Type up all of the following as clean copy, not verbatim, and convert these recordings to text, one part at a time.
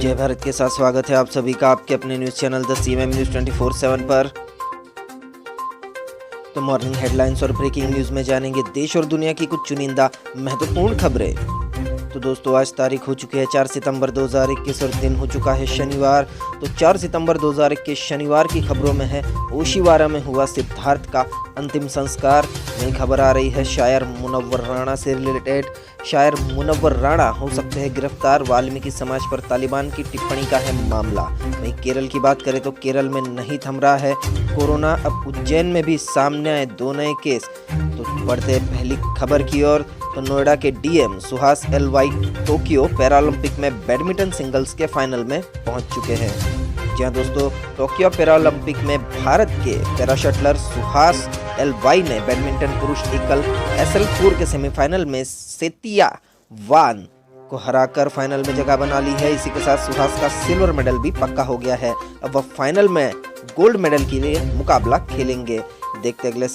जय भारत के साथ स्वागत है आप सभी का आपके अपने news channel the CMM news 24/7 पर। तो मॉर्निंग हेडलाइंस और ब्रेकिंग न्यूज़ में जानेंगे देश और दुनिया की कुछ चुनिंदा महत्वपूर्ण खबरें। तो दोस्तों आज तारीख हो चुकी है 4 सितंबर 2021 और दिन हो चुका है शनिवार। तो 4 सितंबर 2021 शनिवार की खबरों में है ओशिवारा में हुआ सिद्धार्थ का अंतिम संस्कार। नई खबर आ रही है शायर मुनव्वर राणा से रिलेटेड। शायर मुनव्वर राणा हो सकते हैं गिरफ्तार, वाल्मीकि समाज पर तालिबान की टिप्पणी का है मामला। वहीं केरल की बात करें तो केरल में नहीं थम रहा है कोरोना, अब उज्जैन में भी सामने आए 2 नए केस। तो बढ़ते पहली खबर की ओर। तो नोएडा के डीएम सुहास एलवाई टोक्यो पैरालंपिक में बैडमिंटन सिंगल्स के फाइनल में पहुंच चुके हैं। जी हाँ दोस्तों, टोक्यो पैरालंपिक में भारत के पैराशटलर सुहास एलवाई ने बैडमिंटन पुरुष एकल SL4 के सेमीफाइनल में सेतिया वान को हराकर फाइनल में जगह बना ली है। इसी के साथ सुहास का सिल्वर मेडल भी पक्का हो गया है। अब वह फाइनल में गोल्ड मेडल के लिए मुकाबला खेलेंगे। देखते अगले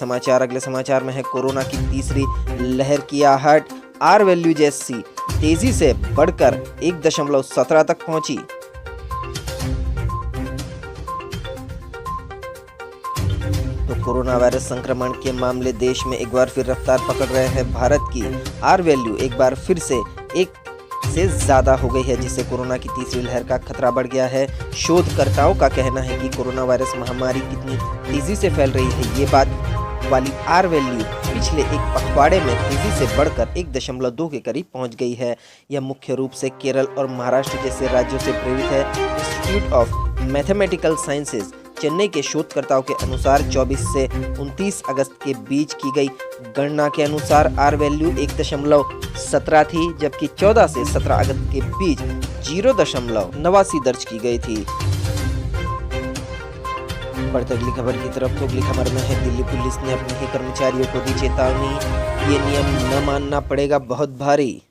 समाचार में है कोरोना की तीसरी लहर की आहट। आर वैल्यू जैसी तेजी से बढ़कर 1.17 तक पहुंची। तो कोरोना वायरस संक्रमण के मामले देश में एक बार फिर रफ्तार पकड़ रहे हैं। भारत की आर वैल्यू एक बार फिर से 1 से ज्यादा हो गई है, जिससे कोरोना की तीसरी लहर का खतरा बढ़ गया है। शोधकर्ताओं का कहना है कि कोरोना वायरस महामारी कितनी तेजी से फैल रही है, ये बात वाली आर वैल्यू पिछले एक पखवाड़े में तेजी से बढ़कर 1.2 के करीब पहुंच गई है। यह मुख्य रूप से केरल और महाराष्ट्र जैसे राज्यों से प्रेरित है। Institute of mathematical sciences Chennai के शोधकर्ताओं के अनुसार 24 से 29 अगस्त के बीच की गई गणना के अनुसार आर वैल्यू 1.17 थी, जबकि 14 से 17 अगस्त के बीच 0.89 दर्ज की गई थी। बढ़ते अगली खबर की तरफ। तो अगली खबर में है दिल्ली पुलिस ने अपने ही कर्मचारियों को दी चेतावनी, ये नियम न मानना पड़ेगा बहुत भारी।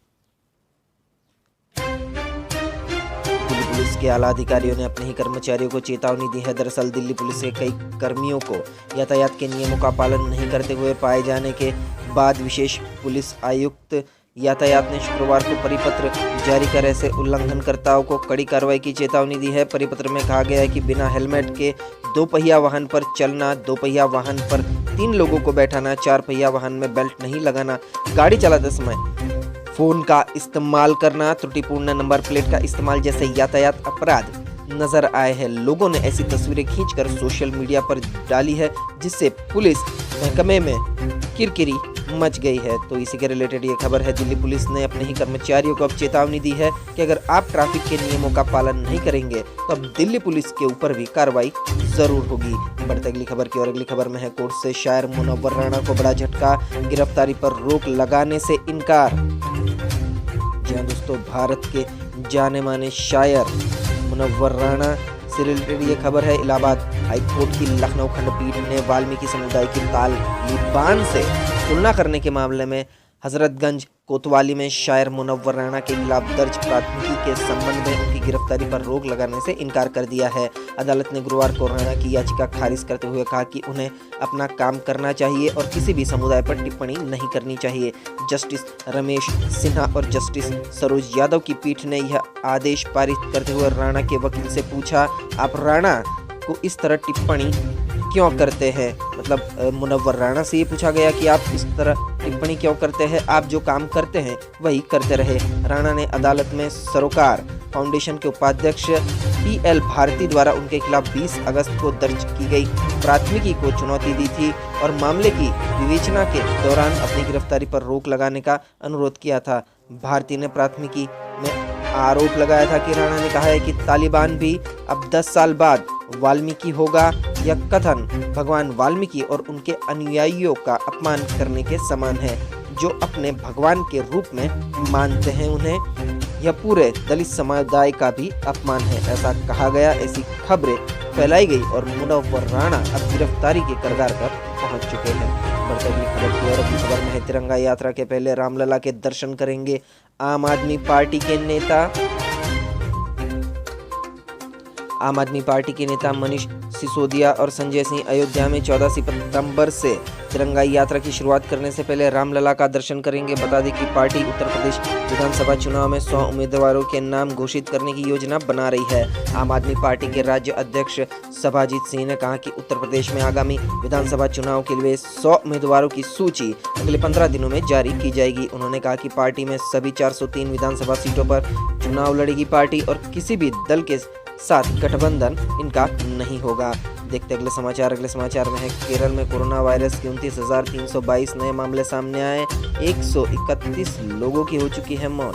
पुलिस के आला अधिकारियों ने अपने ही कर्मचारियों को चेतावनी दी है। दरअसल दिल्ली पुलिस के कई कर्मियों को यातायात के नियमों का पालन नहीं करते हुए पाए जाने के बाद विशेष पुलिस आयुक्त यातायात ने शुक्रवार को परिपत्र जारी कर ऐसे उल्लंघनकर्ताओं को कड़ी कार्रवाई की चेतावनी दी है। परिपत्र में कहा गया है कि बिना हेलमेट के 2 पहिया वाहन पर चलना, 2 पहिया वाहन पर 3 लोगों को बैठाना, 4 पहिया वाहन में बेल्ट नहीं लगाना, गाड़ी चलाते समय फोन का इस्तेमाल करना, त्रुटिपूर्ण नंबर प्लेट का इस्तेमाल जैसे यातायात अपराध नजर आए हैं। लोगों ने ऐसी तस्वीरें खींचकर सोशल मीडिया पर डाली है, जिससे पुलिस महकमे में किरकिरी मच गई है। तो इसी के रिलेटेड ये खबर है। दिल्ली पुलिस ने अपने ही कर्मचारियों को अब चेतावनी दी है कि अगर आप ट्रैफिक के नियमों का पालन नहीं करेंगे तो अब दिल्ली पुलिस के ऊपर भी कार्रवाई जरूर होगी। बढ़ते अगली खबर की और। अगली खबर में है कोर्ट से शायर मुनव्वर राणा को बड़ा झटका, गिरफ्तारी पर रोक लगाने से इनकार। जी हाँ दोस्तों, भारत के जाने माने शायर मुनव्वर राणा से रिलेटेड ये खबर है। इलाहाबाद हाईकोर्ट की लखनऊ खंडपीठ ने वाल्मीकि समुदाय की तालिबान से तुलना करने के मामले में हजरतगंज कोतवाली में शायर मुनव्वर राणा के खिलाफ दर्ज प्राथमिकी के संबंध में उनकी गिरफ्तारी पर रोक लगाने से इनकार कर दिया है। अदालत ने गुरुवार को राणा की याचिका खारिज करते हुए कहा कि उन्हें अपना काम करना चाहिए और किसी भी समुदाय पर टिप्पणी नहीं करनी चाहिए। जस्टिस रमेश सिन्हा और जस्टिस सरोज यादव की पीठ ने यह आदेश पारित करते हुए राणा के वकील से पूछा, आप राणा को इस तरह टिप्पणी क्यों करते हैं? मतलब मुनव्वर राणा से ये पूछा गया कि आप इस तरह टिप्पणी क्यों करते हैं, आप जो काम करते हैं वही करते रहे। राणा ने अदालत में सरोकार फाउंडेशन के उपाध्यक्ष PL भारती द्वारा उनके खिलाफ 20 अगस्त को दर्ज की गई प्राथमिकी को चुनौती दी थी और मामले की विवेचना के दौरान अपनी गिरफ्तारी पर रोक लगाने का अनुरोध किया था। भारती ने प्राथमिकी में आरोप लगाया था कि राणा ने कहा है कि तालिबान भी अब 10 साल बाद वाल्मीकि होगा। यह कथन भगवान वाल्मीकि और उनके अनुयायियों का अपमान करने के समान है, जो अपने भगवान के रूप में मानते हैं उन्हें। यह पूरे दलित समुदाय का भी अपमान है, ऐसा कहा गया। ऐसी खबरें फैलाई गई और मुनव्वर राणा अब गिरफ्तारी के कगार पर पहुंच चुके हैं। बढ़ते अगली खबर की और। अगली खबर में है तिरंगा यात्रा के पहले रामलला के दर्शन करेंगे आम आदमी पार्टी के नेता। आम आदमी पार्टी के नेता मनीष सिसोदिया और संजय सिंह अयोध्या में 14 सितंबर से तिरंगा यात्रा की शुरुआत करने से पहले रामलला का दर्शन करेंगे। बता दें कि पार्टी उत्तर प्रदेश विधानसभा चुनाव में 100 उम्मीदवारों के नाम घोषित करने की योजना बना रही है। आम आदमी पार्टी के राज्य अध्यक्ष सभाजीत सिंह ने कहा कि उत्तर प्रदेश में आगामी विधानसभा चुनाव के लिए 100 उम्मीदवारों की सूची अगले 15 दिनों में जारी की जाएगी। उन्होंने कहा कि पार्टी में सभी 403 विधानसभा सीटों पर चुनाव लड़ेगी पार्टी और किसी भी दल के साथ गठबंधन इनका नहीं होगा। देखते अगले समाचार में है केरल में कोरोना वायरस के 29,322 नए मामले सामने आए। 131 लोगों की हो चुकी है मौत।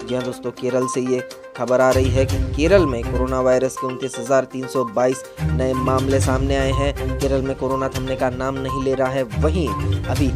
जी हाँ दोस्तों, केरल से ये खबर आ रही है कि केरल में कोरोना वायरस के 29,322 नए मामले सामने आए हैं। केरल में कोरोना थमने का नाम नहीं ले रहा है। वहीं अभी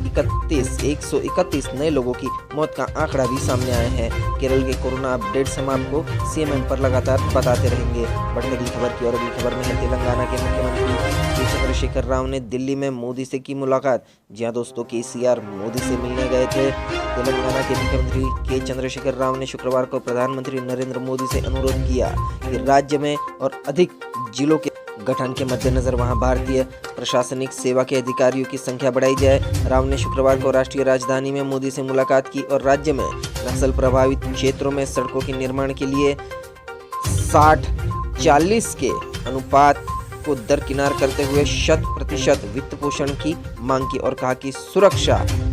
131 नए लोगों की मौत का आंकड़ा भी सामने आया है। केरल के कोरोना अपडेट्स हम आपको CNN पर लगातार बताते रहेंगे। बढ़ते अगली खबर की और अगली खबर में है तेलंगाना के मुख्यमंत्री के चंद्रशेखर राव ने दिल्ली में मोदी से की मुलाकात। जी हाँ दोस्तों, KCR मोदी से मिलने गए थे। तेलंगाना के मुख्यमंत्री के चंद्रशेखर राव ने शुक्रवार को प्रधानमंत्री नरेंद्र मोदी से अनुरोध किया कि राज्य में और अधिक जिलों के गठन के मद्देनजर वहां भारतीय प्रशासनिक सेवा के अधिकारियों की संख्या बढ़ाई जाए। राव ने शुक्रवार को राष्ट्रीय राजधानी में मोदी से मुलाकात की और राज्य में नक्सल प्रभावित क्षेत्रों में सड़कों के निर्माण के लिए 60-40 के अनुपात को दरकिनार करते हुए 100% वित्त पोषण की मांग की और कहा कि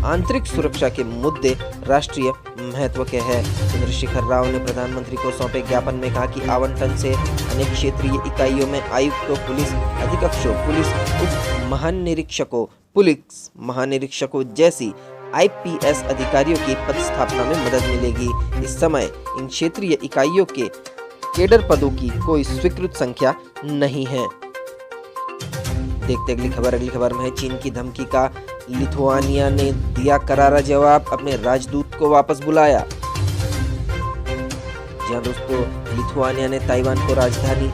आंतरिक सुरक्षा के मुद्दे राष्ट्रीय महत्व के हैं। चंद्रशेखर राव ने प्रधानमंत्री को सौंपे ज्ञापन में कहा कि आवंटन से अनेक क्षेत्रीय इकाइयों में आयुक्तों, पुलिस अधीक्षकों, पुलिस उप महानिरीक्षकों, पुलिस महानिरीक्षकों जैसी IPS अधिकारियों की पदस्थापना में मदद मिलेगी। इस समय इन क्षेत्रीय इकाइयों के केडर पदों की कोई स्वीकृत संख्या नहीं है। देखते अगली खबर में है चीन की धमकी का लिथुआनिया ने दिया करारा जवाब, अपने राजदूत को वापस बुलाया। जी हाँ दोस्तों, लिथुआनिया ने ताइवान को राजधानी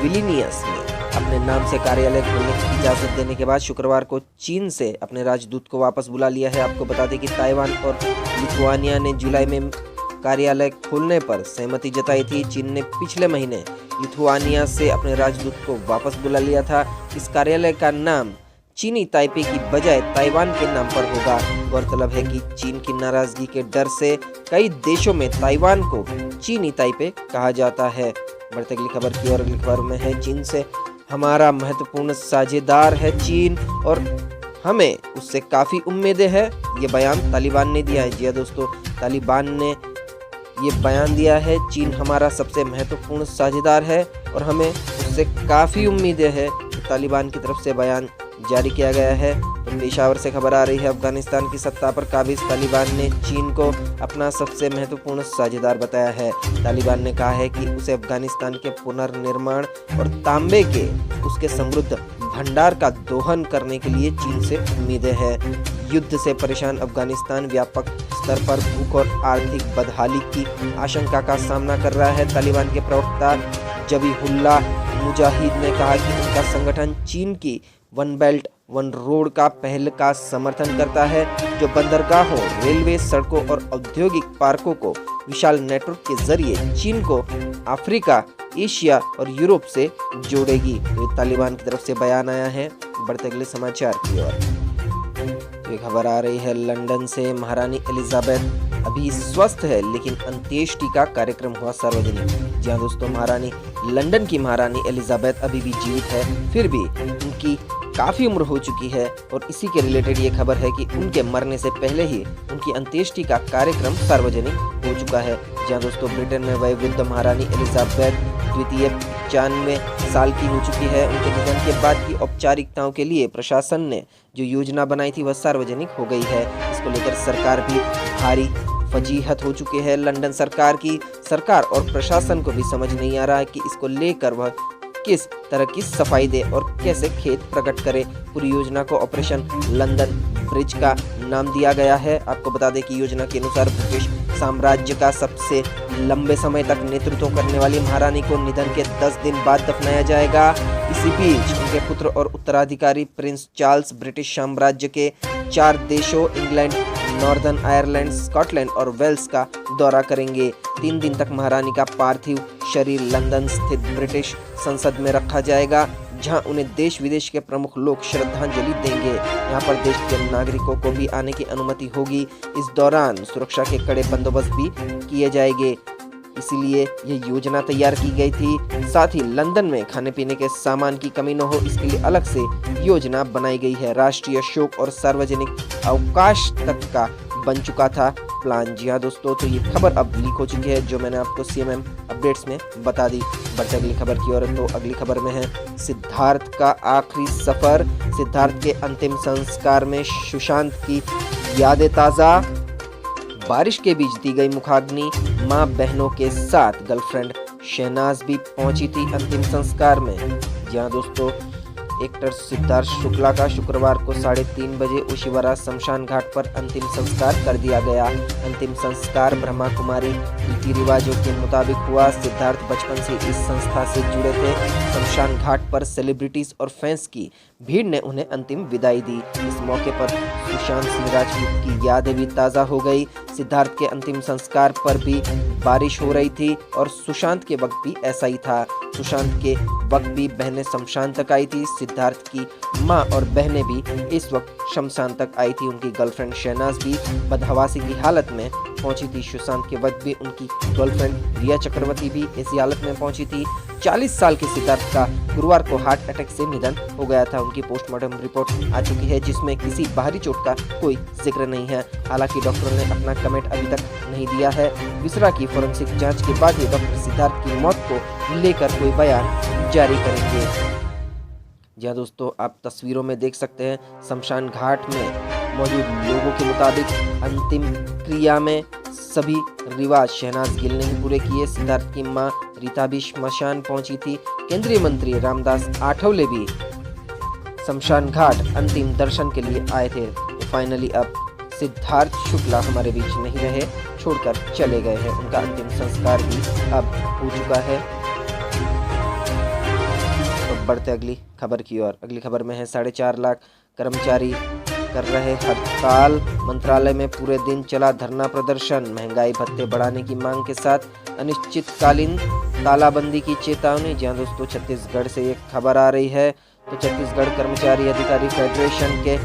विलिनियस में अपने नाम से कार्यालय खोलने की इजाजत देने के बाद शुक्रवार को चीन से अपने राजदूत को वापस बुला लिया है। आपको बता दें कि ताइवान और लिथुआनिया ने जुलाई में कार्यालय खोलने पर सहमति जताई थी। चीन ने पिछले महीने लिथुआनिया से अपने राजदूत को वापस बुला लिया था। इस कार्यालय का नाम चीनी ताइपे की बजाय ताइवान के नाम पर होगा। गौरतलब है कि चीन की नाराजगी के डर से कई देशों में ताइवान को चीनी ताइपे कहा जाता है। बढ़ते अगली खबर की और अगली खबर में है चीन से हमारा महत्वपूर्ण साझेदार है चीन और हमें उससे काफ़ी उम्मीदें हैं। ये बयान तालिबान ने दिया है। जी हाँ दोस्तों, तालिबान ने ये बयान दिया है, चीन हमारा सबसे महत्वपूर्ण साझेदार है और हमें उससे काफ़ी उम्मीदें हैं। तालिबान की तरफ से बयान जारी किया गया है। तो पेशावर से खबर आ रही है, अफगानिस्तान की सत्ता पर काबिज तालिबान ने चीन को अपना सबसे महत्वपूर्ण साझेदार बताया है। तालिबान ने कहा है कि उसे अफगानिस्तान के पुनर्निर्माण और तांबे के उसके समृद्ध भंडार का दोहन करने के लिए चीन से उम्मीदें हैं। युद्ध से परेशान अफगानिस्तान व्यापक स्तर पर भूख और आर्थिक बदहाली की आशंका का सामना कर रहा है। तालिबान के प्रवक्ता जबीहुल्लाह मुजाहिद ने कहा कि उनका संगठन चीन की वन बेल्ट वन रोड का पहल का समर्थन करता है, जो बंदरगाहों, रेलवे, सड़कों और औद्योगिक पार्कों को विशाल नेटवर्क के जरिए चीन को अफ्रीका, एशिया और यूरोप से जोड़ेगी। तो ये तालिबान की तरफ से बयान आया है। बढ़ते अगले समाचार की ओर ये खबर आ रही है लंदन से, महारानी एलिजाबेथ अभी स्वस्थ है लेकिन अंत्येष्टि का कार्यक्रम हुआ सार्वजनिक। जी हाँ दोस्तों, लंदन की महारानी एलिजाबेथ अभी भी जीवित है, फिर भी उनकी काफ़ी उम्र हो चुकी है और इसी के रिलेटेड ये खबर है कि उनके मरने से पहले ही उनकी अंत्येष्टि का कार्यक्रम सार्वजनिक हो चुका है। जहाँ दोस्तों ब्रिटेन में वयोवृद्ध महारानी एलिजाबेथ द्वितीय 95 साल की हो चुकी है। उनके निधन के बाद की औपचारिकताओं के लिए प्रशासन ने जो योजना बनाई थी वह सार्वजनिक हो गई है। इसको लेकर सरकार भी भारी फजीहत हो चुकी है। लंदन सरकार और प्रशासन को भी समझ नहीं आ रहा है कि इसको लेकर वह किस तरह की सफाई दे और कैसे खेद प्रकट करे। पूरी योजना को ऑपरेशन लंदन ब्रिज का नाम दिया गया है। आपको बता दें कि योजना के अनुसार ब्रिटिश साम्राज्य का सबसे लंबे समय तक नेतृत्व करने वाली महारानी को निधन के 10 दिन बाद दफनाया जाएगा। इसी बीच उनके पुत्र और उत्तराधिकारी प्रिंस चार्ल्स ब्रिटिश साम्राज्य के 4 देशों इंग्लैंड, नॉर्दर्न आयरलैंड, स्कॉटलैंड और वेल्स का दौरा करेंगे। 3 दिन तक महारानी का पार्थिव शरीर लंदन स्थित ब्रिटिश संसद में रखा जाएगा। जहां उन्हें देश विदेश के प्रमुख लोग श्रद्धांजलि देंगे। यहां पर देश के नागरिकों को भी आने की अनुमति होगी। इस दौरान सुरक्षा के कड़े बंदोबस्त भी किए जाएंगे, इसीलिए यह योजना तैयार की गई थी। साथ ही लंदन में खाने पीने के सामान की कमी न हो, इसके लिए अलग से योजना बनाई गई है। राष्ट्रीय शोक और सार्वजनिक अवकाश तक का बन चुका था प्लान। जी हाँ दोस्तों, तो ये खबर अब लीक हो चुकी है, जो मैंने आपको सीएमएम अपडेट्स में बता दी। बढ़ते अगली खबर की ओर, तो अगली खबर में है सिद्धार्थ का आखिरी सफर। सिद्धार्थ के अंतिम संस्कार में सुशांत की यादें ताज़ा। बारिश के बीच दी गई मुखाग्नि, मां बहनों के साथ गर्लफ्रेंड शहनाज भी पहुंची थी अंतिम संस्कार में। जी हाँ दोस्तों, एक्टर सिद्धार्थ शुक्ला का शुक्रवार को 3:30 बजे ओशिवरा शमशान घाट पर अंतिम संस्कार कर दिया गया। अंतिम संस्कार ब्रह्मा कुमारी रीति रिवाजों के मुताबिक हुआ। सिद्धार्थ बचपन से इस संस्था से जुड़े थे। शमशान घाट पर सेलिब्रिटीज और फैंस की भीड़ ने उन्हें अंतिम विदाई दी। इस मौके पर सुशांत सिंह राजपूत की यादें भी ताज़ा हो गई। सिद्धार्थ के अंतिम संस्कार पर भी बारिश हो रही थी और सुशांत के वक्त भी ऐसा ही था। सुशांत के वक्त भी बहनें शमशान तक आई थी। सिद्धार्थ की मां और बहनें भी इस वक्त शमशान तक आई थी। उनकी गर्लफ्रेंड शहनाज भी बदहवासी की हालत में पहुंची थी। सुशांत के वक्त भी उनकी गर्लफ्रेंड रिया चक्रवर्ती भी इसी हालत में पहुंची थी। 40 साल के सिद्धार्थ का गुरुवार को हार्ट अटैक से निधन हो गया था। उनकी पोस्टमार्टम रिपोर्ट आ चुकी है, जिसमें किसी बाहरी चोट का कोई जिक्र नहीं है। हालांकि डॉक्टरों ने अपना कमेंट अभी तक नहीं दिया है। विसरा की फोरेंसिक जांच के बाद ही डॉक्टर सिद्धार्थ की मौत को लेकर कोई बयान जारी करेंगे। जी हाँ दोस्तों, आप तस्वीरों में देख सकते हैं, शमशान घाट में मौजूद लोगों के मुताबिक अंतिम क्रिया में सभी रिवाज शहनाज गिल ने ही पूरे किए। सिद्धार्थ की मां रीता भी शमशान पहुंची थी। केंद्रीय मंत्री रामदास आठवले भी शमशान घाट अंतिम दर्शन के लिए आए थे। तो फाइनली अब सिद्धार्थ शुक्ला हमारे बीच नहीं रहे, छोड़कर चले गए हैं। उनका अंतिम संस्कार भी अब हो चुका है। तो बढ़ते अगली खबर की ओर। अगली खबर में है 4.5 लाख कर्मचारी कर रहे हड़ताल। मंत्रालय में पूरे दिन चला धरना प्रदर्शन। महंगाई भत्ते बढ़ाने की मांग के साथ अनिश्चितकालीन तालाबंदी की चेतावनी। जी हाँ दोस्तों, छत्तीसगढ़ से एक खबर आ रही है। तो छत्तीसगढ़ कर्मचारी अधिकारी फेडरेशन के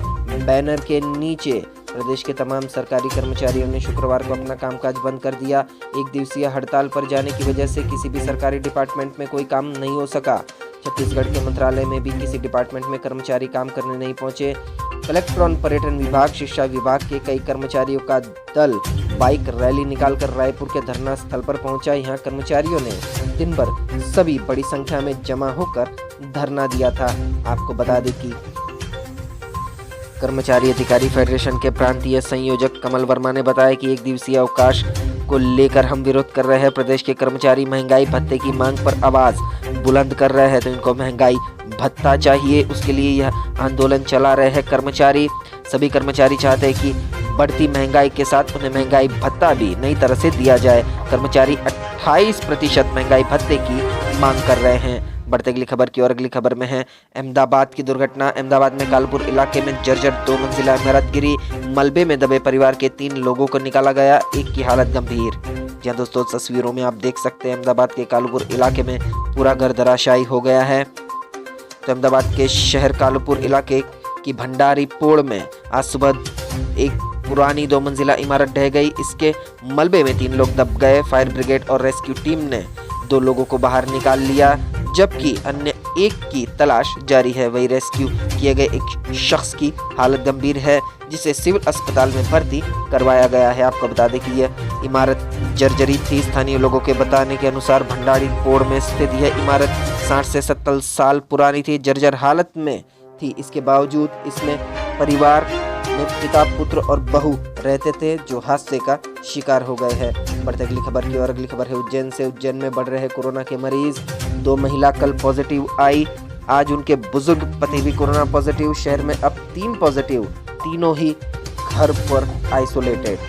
बैनर के नीचे प्रदेश के तमाम सरकारी कर्मचारियों ने शुक्रवार को अपना कामकाज बंद कर दिया। एक दिवसीय हड़ताल पर जाने की वजह से किसी भी सरकारी डिपार्टमेंट में कोई काम नहीं हो सका। छत्तीसगढ़ के मंत्रालय में भी किसी डिपार्टमेंट में कर्मचारी काम करने नहीं पहुंचे। कलेक्टर और पर्यटन विभाग, शिक्षा विभाग के कई कर्मचारियों का दल बाइक रैली निकालकर रायपुर के धरना स्थल पर पहुंचा। यहां कर्मचारियों ने दिन भर सभी बड़ी संख्या में जमा होकर धरना दिया था। आपको बता दें कि कर्मचारी अधिकारी फेडरेशन के प्रांतीय संयोजक कमल वर्मा ने बताया कि एक दिवसीय अवकाश को लेकर हम विरोध कर रहे हैं। प्रदेश के कर्मचारी महंगाई भत्ते की मांग पर आवाज बुलंद कर रहे हैं, तो इनको महंगाई भत्ता चाहिए। उसके लिए यह आंदोलन चला रहे हैं कर्मचारी। सभी कर्मचारी चाहते हैं कि बढ़ती महंगाई के साथ उन्हें महंगाई भत्ता भी नई तरह से दिया जाए। कर्मचारी 28% महंगाई भत्ते की मांग कर रहे हैं। बढ़ते अगली खबर की ओर। अगली खबर में है अहमदाबाद की दुर्घटना। अहमदाबाद में कालपुर इलाके में जर्जर 2 मंजिला इमारत गिरी। मलबे में दबे परिवार के 3 लोगों को निकाला गया, एक की हालत गंभीर। जी दोस्तों, तस्वीरों में आप देख सकते हैं अहमदाबाद के कालपुर इलाके में पूरा घर धराशायी हो गया है। तो अहमदाबाद के शहर कालपुर इलाके की भंडारी पोड़ में आज सुबह एक पुरानी 2 मंजिला इमारत ढह गई। इसके मलबे में 3 लोग दब गए। फायर ब्रिगेड और रेस्क्यू टीम ने 2 लोगों को बाहर निकाल लिया, जबकि अन्य एक की तलाश जारी है। वही रेस्क्यू किए गए एक शख्स की हालत गंभीर है, जिसे सिविल अस्पताल में भर्ती करवाया गया है। आपको बता दें कि यह इमारत जर्जरी थी। स्थानीय लोगों के बताने के अनुसार भंडारी पोड़ में स्थित यह इमारत 60 से 70 साल पुरानी थी, जर्जर हालत में थी। इसके बावजूद इसमें परिवार में पिता, पुत्र और बहू रहते थे, जो हादसे का शिकार हो गए हैं। बढ़ते अगली खबर की ओर। अगली खबर है उज्जैन से। उज्जैन में बढ़ रहे कोरोना के मरीज। 2 महिला कल पॉजिटिव आई। आज उनके बुजुर्ग पति भी कोरोना पॉजिटिव। शहर में अब 3 पॉजिटिव, तीनों ही घर पर आइसोलेटेड।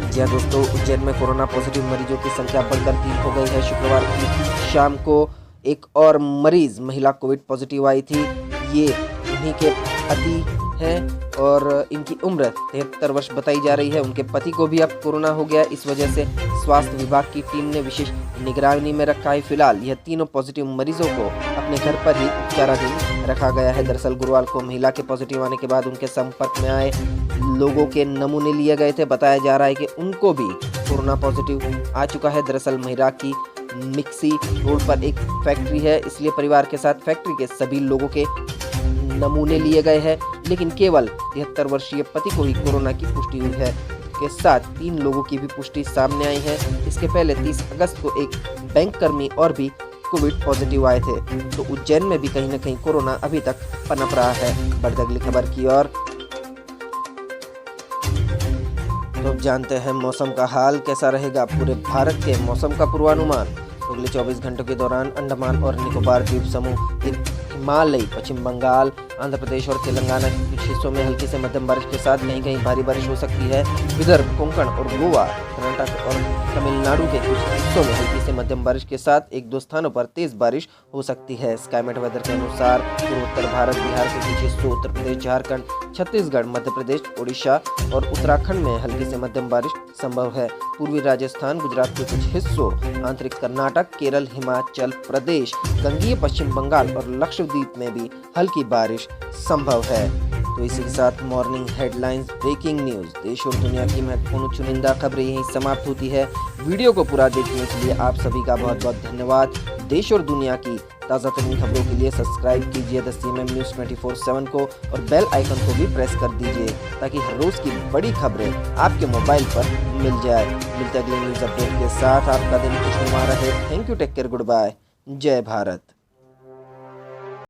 जी हाँ दोस्तों, उज्जैन में कोरोना पॉजिटिव मरीजों की संख्या बढ़कर 3 हो गई है। शुक्रवार की शाम को एक और मरीज महिला कोविड पॉजिटिव आई थी। ये उन्हीं के पति हैं और इनकी उम्र 73 वर्ष बताई जा रही है। उनके पति को भी अब कोरोना हो गया, इस वजह से स्वास्थ्य विभाग की टीम ने विशेष निगरानी में रखा है। फिलहाल यह तीनों पॉजिटिव मरीजों को अपने घर पर ही उपचाराधीन रखा गया है। दरअसल गुरुवार को महिला के पॉजिटिव आने के बाद उनके संपर्क में आए लोगों के नमूने लिए गए थे। बताया जा रहा है कि उनको भी कोरोना पॉजिटिव आ चुका है। दरअसल महिला की मिक्सी रोड पर एक फैक्ट्री है, इसलिए परिवार के साथ फैक्ट्री के सभी लोगों के नमूने लिए गए हैं, लेकिन केवल 73 वर्षीय पति को ही कोरोना की पुष्टि हुई है। के साथ 3 लोगों की भी पुष्टि सामने आई है। इसके पहले 30 अगस्त को एक बैंक कर्मी और भी कोविड पॉजिटिव आए थे। तो उज्जैन में भी कहीं न कहीं कोरोना अभी तक पनप रहा है। बढ़ते अगली खबर की ओर। तो अब जानते हैं मौसम का हाल कैसा रहेगा। पूरे भारत के मौसम का पूर्वानुमान। तो अगले 24 घंटों के दौरान अंडमान और निकोबार द्वीप समूह, हिमालय, पश्चिम बंगाल, आंध्र प्रदेश और तेलंगाना के कुछ हिस्सों में हल्की से मध्यम बारिश के साथ कहीं कहीं भारी बारिश हो सकती है। विदर्भ, कोंकण और गोवा, कर्नाटक और तमिलनाडु के कुछ हिस्सों में हल्की से मध्यम बारिश के साथ 1-2 स्थानों पर तेज बारिश हो सकती है। स्काईमेट वेदर के अनुसार पूर्वोत्तर भारत, बिहार के कुछ हिस्सों, उत्तर प्रदेश, झारखंड, छत्तीसगढ़, मध्य प्रदेश, ओडिशा और उत्तराखंड में हल्की से मध्यम बारिश संभव है। पूर्वी राजस्थान, गुजरात के कुछ हिस्सों, आंतरिक कर्नाटक, केरल, हिमाचल प्रदेश, गंगीय पश्चिम बंगाल और लक्षद्वीप में भी हल्की बारिश संभव है। तो इसी के साथ मॉर्निंग हेडलाइंस, ब्रेकिंग न्यूज, देश और दुनिया की महत्वपूर्ण चुनिंदा खबरें यहीं समाप्त होती है। वीडियो को पूरा देखने के लिए आप सभी का बहुत बहुत धन्यवाद। देश और दुनिया की ताज़ा तरीन खबरों के लिए सब्सक्राइब कीजिए द सीएमएम न्यूज़ 24/7 को और बेल आइकन को भी प्रेस कर दीजिए ताकि हर रोज़ की बड़ी खबरें आपके मोबाइल पर मिल जाए। मिलते अगले न्यूज़ अपडेट के साथ। आपका दिन खुशनुमा रहे। Thank you, take care, goodbye, जय भारत।